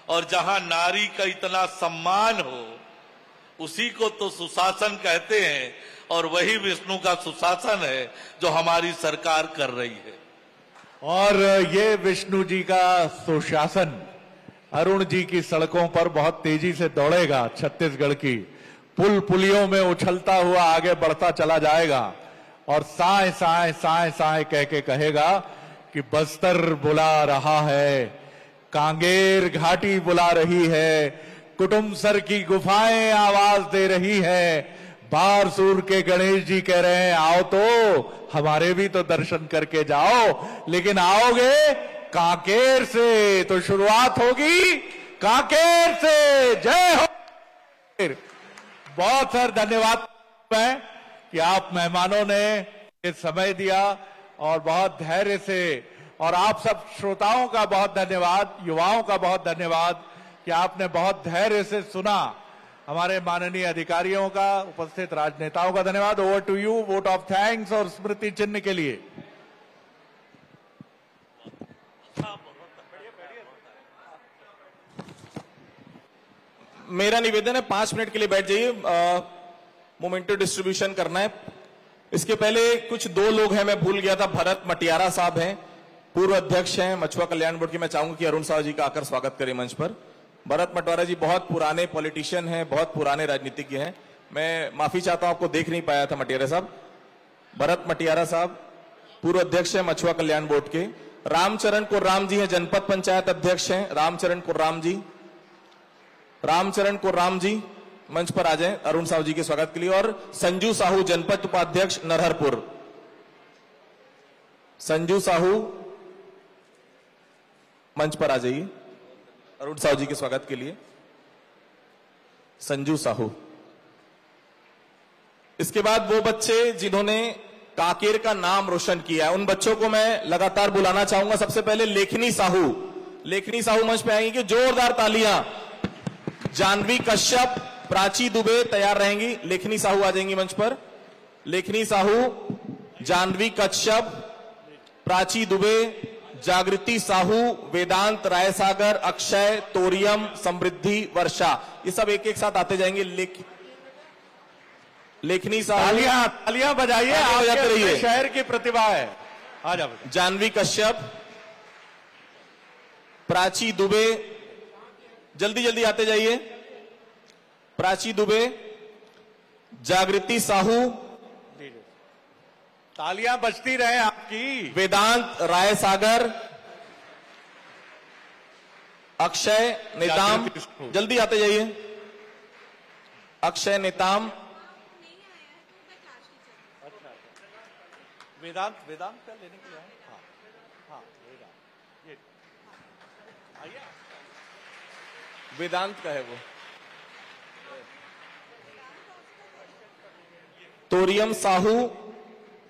Speaker 6: और जहां नारी का इतना सम्मान हो उसी को तो सुशासन कहते हैं, और वही विष्णु का सुशासन है जो हमारी सरकार कर रही है।
Speaker 3: और ये विष्णु जी का सुशासन अरुण जी की सड़कों पर बहुत तेजी से दौड़ेगा। छत्तीसगढ़ की पुल पुलियों में उछलता हुआ आगे बढ़ता चला जाएगा और साए साए साए साए कह के कहेगा कि बस्तर बुला रहा है, कांगेर घाटी बुला रही है, कुटुमसर की गुफाएं आवाज दे रही है, बारसूर के गणेश जी कह रहे हैं आओ तो हमारे भी तो दर्शन करके जाओ, लेकिन आओगे कांकेर से। तो शुरुआत होगी कांकेर से। जय हो। बहुत सारा धन्यवाद है कि आप मेहमानों ने ये समय दिया और बहुत धैर्य से, और आप सब श्रोताओं का बहुत धन्यवाद, युवाओं का बहुत धन्यवाद कि आपने बहुत धैर्य से सुना। हमारे माननीय अधिकारियों का, उपस्थित राजनेताओं का धन्यवाद। Over to you, vote of thanks और स्मृति चिन्ह के लिए।
Speaker 7: मेरा निवेदन है 5 मिनट के लिए बैठ जाइए, मोमेंटो डिस्ट्रीब्यूशन करना है। इसके पहले कुछ 2 लोग हैं, मैं भूल गया था। भरत मटियारा साहब हैं, पूर्व अध्यक्ष हैं मछुआ कल्याण बोर्ड के। मैं चाहूंगा कि अरुण साहब जी का आकर स्वागत करें मंच पर। भरत मटियारा जी बहुत पुराने पॉलिटिशियन हैं, बहुत पुराने राजनीतिज्ञ हैं। मैं माफी चाहता हूं, आपको देख नहीं पाया था मटियारा साहब। भरत मटियारा साहब पूर्व अध्यक्ष हैं मछुआ कल्याण बोर्ड के। रामचरण कुर्राम जी हैं, जनपद पंचायत अध्यक्ष हैं। रामचरण कुर्राम जी, रामचरण कुर्राम जी मंच पर आ जाएं अरुण साहब जी के स्वागत के लिए। और संजू साहू, जनपद उपाध्यक्ष नरहरपुर। संजू साहू मंच पर आ जाइए अरुण साहू जी के स्वागत के लिए। संजू साहू। इसके बाद वो बच्चे जिन्होंने कांकेर का नाम रोशन किया है, उन बच्चों को मैं लगातार बुलाना चाहूंगा। सबसे पहले लेखनी साहू, लेखनी साहू मंच पे आएंगी। जोरदार तालियां। जानवी कश्यप, प्राची दुबे तैयार रहेंगी। लेखनी साहू आ जाएंगी मंच पर। लेखनी साहू, जानवी कश्यप, प्राची दुबे, जागृति साहू, वेदांत रायसागर, अक्षय, तोरियम, समृद्धि, वर्षा, ये सब एक एक साथ आते जाएंगे। लेखनी साहू,
Speaker 3: तालियां बजाइए,
Speaker 7: बजाते रहिए।
Speaker 3: शहर की प्रतिभा है। आ जाओ।
Speaker 7: जानवी कश्यप, प्राची दुबे, जल्दी जल्दी आते जाइए। प्राची दुबे, जागृति साहू,
Speaker 3: तालियां बजती रहे आपकी।
Speaker 7: वेदांत राय सागर, अक्षय नेताम, जल्दी आते जाइए। अक्षय नेताम,
Speaker 3: वेदांत का लेने के लिए आए? हाँ हाँ, वेदांत ये आइए।
Speaker 7: वेदांत का है वो। तोरियम साहू,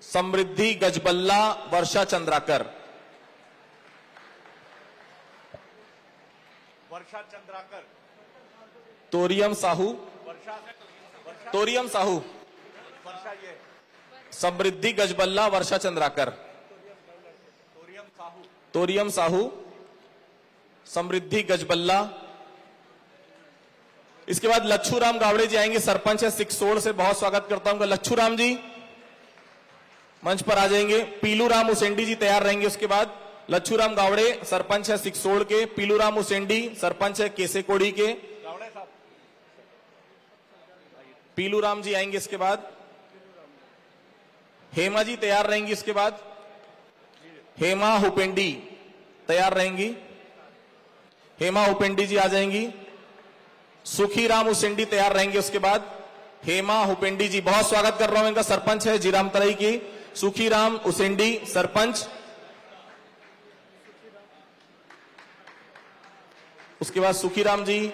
Speaker 7: समृद्धि गजबल्ला, वर्षा चंद्राकर।
Speaker 3: वर्षा चंद्राकर,
Speaker 7: तोरियम साहू, तोरियम साहू,
Speaker 3: वर्षा ये
Speaker 7: समृद्धि गजबल्ला, वर्षा चंद्राकर। तोरियम साहू, समृद्धि गजबल्ला। इसके बाद लच्छू राम गावड़े जी आएंगे, सरपंच है सिकसोड़ से, बहुत स्वागत करता हूं। लच्छू राम जी मंच पर आ जाएंगे। पीलू राम उसेंडी जी तैयार रहेंगे। उसके बाद लच्छू राम गावड़े सरपंच है सिकसोड़ के, पीलू राम उसेंडी सरपंच है केसेकोड़ी के। पीलू राम जी आएंगे। इसके बाद हेमा जी तैयार रहेंगी। इसके बाद हेमा हुपेंडी तैयार रहेंगी। हेमा हुपेंडी जी आ जाएंगी। सुखी राम उसेंडी तैयार रहेंगे। उसके बाद हेमा हुपेंडी जी, बहुत स्वागत कर रहा हूं इनका। सरपंच है जीराम तराई की, सुखी राम उसेंडी सरपंच। उसके बाद सुखी राम जी,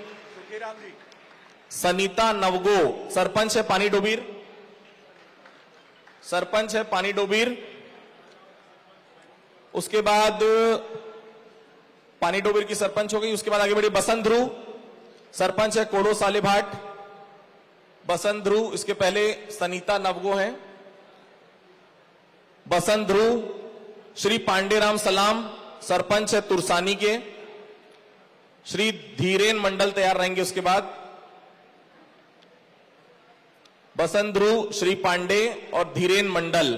Speaker 7: सनीता नवगो सरपंच है पानी डोबीर, सरपंच है पानी डोबीर। उसके बाद पानी डोबीर की सरपंच हो गई। उसके बाद आगे बढ़ी बसंत ध्रुव, सरपंच है कोडो सालेभाट, बसंत ध्रुव। इसके पहले सनीता नवगो है, बसंत ध्रुव। श्री पांडेराम सलाम सरपंच है तुरसानी के, श्री धीरेन मंडल तैयार रहेंगे। उसके बाद बसंत ध्रुव, श्री पांडे और धीरेन मंडल।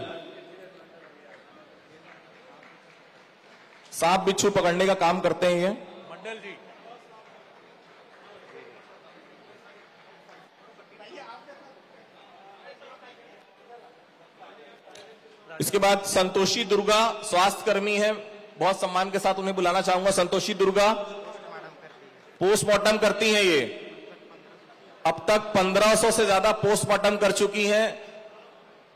Speaker 7: सांप बिच्छू पकड़ने का काम करते हैं ये
Speaker 3: मंडल जी।
Speaker 7: इसके बाद संतोषी दुर्गा स्वास्थ्य कर्मी है, बहुत सम्मान के साथ उन्हें बुलाना चाहूंगा। संतोषी दुर्गा पोस्टमार्टम करती हैं ये, अब तक 1500 से ज्यादा पोस्टमार्टम कर चुकी हैं।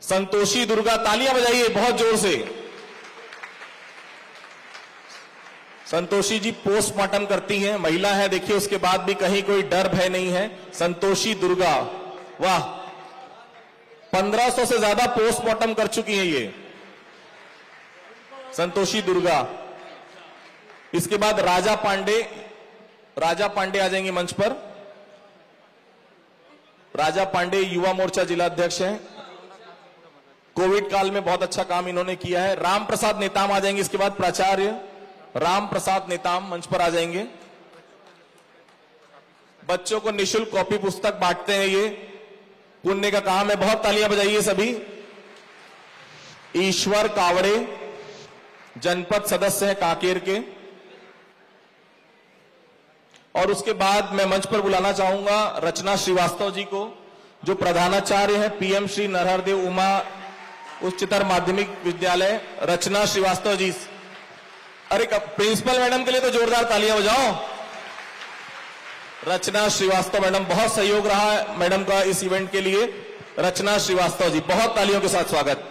Speaker 7: संतोषी दुर्गा, तालियां बजाइए बहुत जोर से। संतोषी जी पोस्टमार्टम करती हैं, महिला है, देखिए उसके बाद भी कहीं कोई डर भय नहीं है। संतोषी दुर्गा, वाह, 1500 से ज्यादा पोस्टमार्टम कर चुकी हैं ये संतोषी दुर्गा। इसके बाद राजा पांडे, राजा पांडे आ जाएंगे मंच पर। राजा पांडे युवा मोर्चा जिला अध्यक्ष हैं, कोविड काल में बहुत अच्छा काम इन्होंने किया है। राम प्रसाद नेताम आ जाएंगे। इसके बाद प्राचार्य राम प्रसाद नेताम मंच पर आ जाएंगे। बच्चों को निःशुल्क कॉपी पुस्तक बांटते हैं, ये पुण्य का काम है, बहुत तालियां बजाइए सभी। ईश्वर कावड़े जनपद सदस्य है कांकेर के। और उसके बाद मैं मंच पर बुलाना चाहूंगा रचना श्रीवास्तव जी को, जो प्रधानाचार्य है पीएम श्री नरहरदेव उमा उच्चतर माध्यमिक विद्यालय। रचना श्रीवास्तव जी, अरे प्रिंसिपल मैडम के लिए तो जोरदार तालियां बजाओ। रचना श्रीवास्तव मैडम, बहुत सहयोग रहा है मैडम का इस इवेंट के लिए। रचना श्रीवास्तव जी, बहुत तालियों के साथ स्वागत।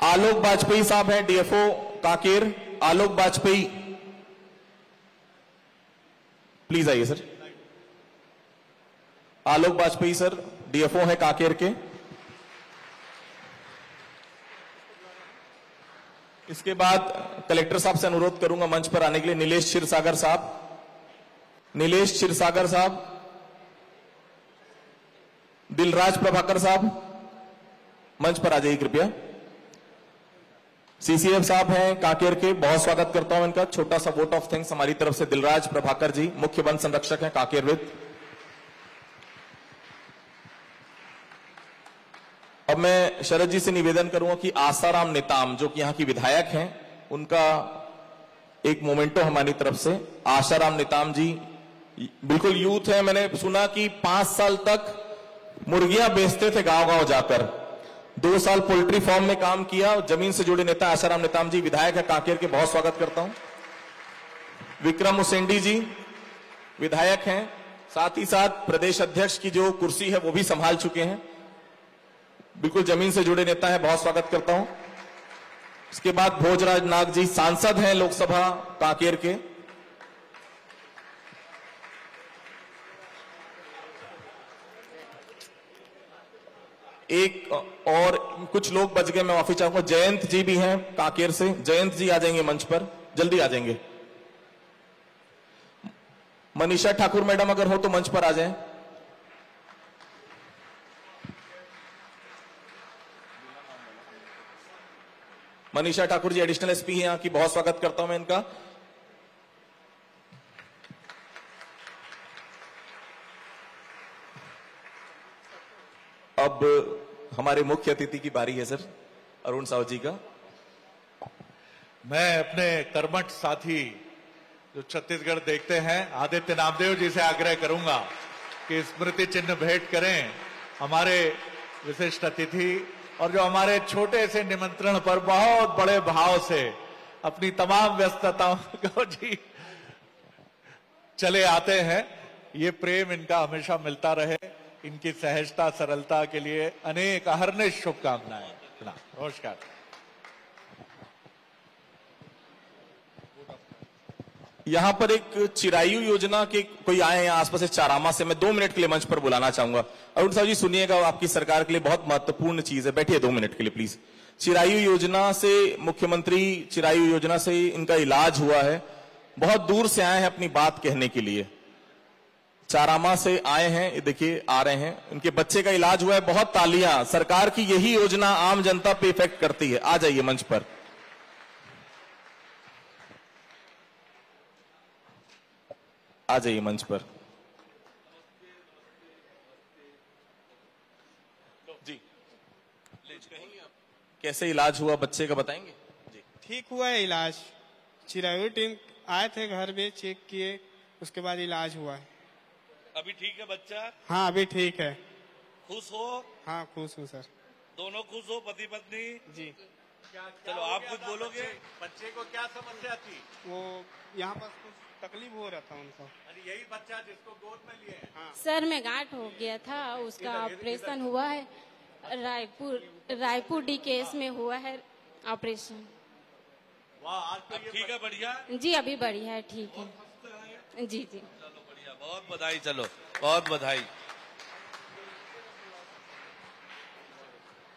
Speaker 7: आलोक वाजपेयी साहब हैं, DFO Kanker. Alok Vajpayee please आइए सर। आलोक वाजपेयी सर डीएफओ है कांकेर के। इसके बाद कलेक्टर साहब से अनुरोध करूंगा मंच पर आने के लिए नीलेश क्षीरसागर साहब। नीलेश क्षीरसागर साहब, दिलराज प्रभाकर साहब मंच पर आ जाइए कृपया। सीसीएफ साहब हैं कांकेर के, बहुत स्वागत करता हूं इनका। छोटा सा वोट ऑफ थैंक्स हमारी तरफ से। दिलराज प्रभाकर जी मुख्य वन संरक्षक हैं कांकेर विद। अब मैं शरद जी से निवेदन करूंगा कि आसाराम नेताम, जो कि यहां की विधायक हैं, उनका एक मोमेंटो हमारी तरफ से। आसाराम नेताम जी बिल्कुल यूथ है, मैंने सुना कि 5 साल तक मुर्गियां बेचते थे गांव गांव जाकर। 2 साल पोल्ट्री फार्म में काम किया, जमीन से जुड़े नेता आशाराम नेताम जी विधायक है कांकेर के, बहुत स्वागत करता हूं। विक्रम उसेंडी जी विधायक हैं, साथ ही साथ प्रदेश अध्यक्ष की जो कुर्सी है वो भी संभाल चुके हैं, बिल्कुल जमीन से जुड़े नेता है, बहुत स्वागत करता हूं। इसके बाद भोजराज नाग जी सांसद हैं लोकसभा कांकेर के। एक और कुछ लोग बच गए, मैं माफी चाहूंगा। जयंत जी भी हैं कांकेर से, जयंत जी आ जाएंगे मंच पर, जल्दी आ जाएंगे। मनीषा ठाकुर मैडम अगर हो तो मंच पर आ जाएं। मनीषा ठाकुर जी एडिशनल एसपी हैं यहाँ की, बहुत स्वागत करता हूं मैं इनका। अब हमारे मुख्य अतिथि की बारी है सर, अरुण साहू जी का।
Speaker 3: मैं अपने कर्मठ साथी जो छत्तीसगढ़ देखते हैं आदित्य नामदेव जी से आग्रह करूंगा कि स्मृति चिन्ह भेंट करें हमारे विशिष्ट अतिथि, और जो हमारे छोटे से निमंत्रण पर बहुत बड़े भाव से अपनी तमाम व्यस्तताओं को जी चले आते हैं। ये प्रेम इनका हमेशा मिलता रहे, इनकी सहजता सरलता के लिए अनेक अहर्निश शुभकामनाएं। नमस्कार।
Speaker 7: यहां पर एक चिरायु योजना के कोई आए हैं आसपास से चारामा से, मैं 2 मिनट के लिए मंच पर बुलाना चाहूंगा। अरुण साहब जी सुनिएगा, आपकी सरकार के लिए बहुत महत्वपूर्ण चीज है, बैठिए 2 मिनट के लिए प्लीज। चिरायु योजना से, मुख्यमंत्री चिरायु योजना से इनका इलाज हुआ है, बहुत दूर से आए हैं अपनी बात कहने के लिए, चारामा से आए हैं, ये देखिए आ रहे हैं, उनके बच्चे का इलाज हुआ है, बहुत तालियां। सरकार की यही योजना आम जनता पे इफेक्ट करती है। आ जाइए मंच पर। आ जाइए मंच पर जी। कैसे इलाज हुआ बच्चे का बताएंगे जी?
Speaker 8: ठीक हुआ है इलाज, चिरायु टीम आए थे घर में, चेक किए, उसके बाद इलाज हुआ है।
Speaker 6: अभी ठीक है बच्चा?
Speaker 8: हाँ अभी ठीक है।
Speaker 6: खुश हो?
Speaker 8: हाँ खुश हूँ सर।
Speaker 6: दोनों खुश हो, पति पत्नी
Speaker 8: जी?
Speaker 6: चलो आप कुछ बोलोगे।
Speaker 3: बच्चे को क्या समस्या थी?
Speaker 8: वो यहाँ पर कुछ तकलीफ हो रहा था उनको।
Speaker 3: अरे यही बच्चा जिसको गोद में लिए?
Speaker 8: हाँ।
Speaker 9: सर में गांठ हो गया था, उसका ऑपरेशन हुआ है, रायपुर डीकेएस में हुआ है ऑपरेशन।
Speaker 3: वाह, आज तो ये
Speaker 6: ठीक है, बढ़िया
Speaker 9: जी अभी बढ़िया है, ठीक है जी जी।
Speaker 6: चलो बढ़िया, बहुत बधाई। चलो बहुत बधाई।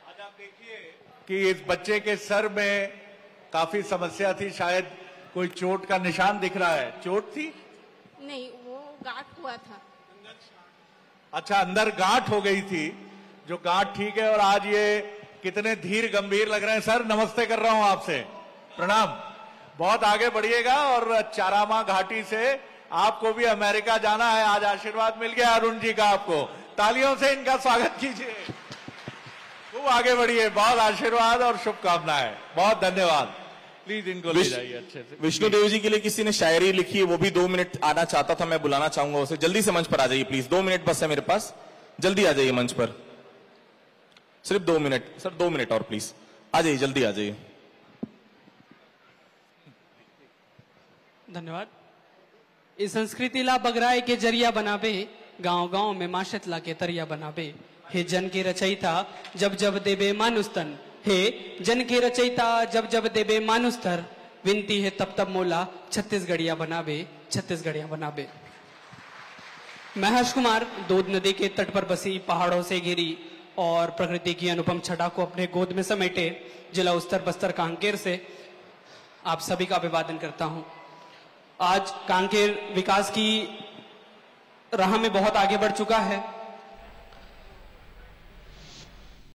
Speaker 3: आज आप देखिए कि इस बच्चे के सर में काफी समस्या थी, शायद कोई चोट का निशान दिख रहा है। चोट थी?
Speaker 9: नहीं, वो गांठ हुआ था।
Speaker 3: अच्छा, अंदर गांठ हो गई थी, जो गांठ ठीक है। और आज ये कितने धीर गंभीर लग रहे हैं। सर नमस्ते कर रहा हूं आपसे, प्रणाम। बहुत आगे बढ़िएगा और चारामा घाटी से आपको भी अमेरिका जाना है। आज आशीर्वाद मिल गया अरुण जी का आपको, तालियों से इनका स्वागत कीजिए। खूब आगे बढ़िए, बहुत आशीर्वाद और शुभकामनाएं। बहुत धन्यवाद। प्लीज इनको ले जाइए अच्छे से।
Speaker 7: विष्णुदेव जी के लिए किसी ने शायरी लिखी है, वो भी 2 मिनट आना चाहता था, मैं बुलाना चाहूंगा उसे। जल्दी से मंच पर आ जाइए प्लीज, 2 मिनट बस है मेरे पास, जल्दी आ जाइए मंच पर। सिर्फ 2 मिनट सर, 2 मिनट और प्लीज आ जाइए, जल्दी आ जाइए।
Speaker 10: धन्यवाद। इस संस्कृतीला बगराय के जरिया बनावे, गांव गांव में माशतला के तरिया बनावे। हे जन के रचयिता जब जब देवे मानुस्तन, हे जन के रचयिता जब जब देवे मानुस्तर, विनती है तब तब मोला छत्तीसगढ़िया बनावे, छत्तीसगढ़िया बनावे। मैं हर्ष कुमार दूध नदी के तट पर बसी पहाड़ों से घिरी और प्रकृति की अनुपम छटा को अपने गोद में समेटे जिला उत्तर बस्तर कांकेर से आप सभी का अभिवादन करता हूं। आज कांकेर विकास की राह में बहुत आगे बढ़ चुका है।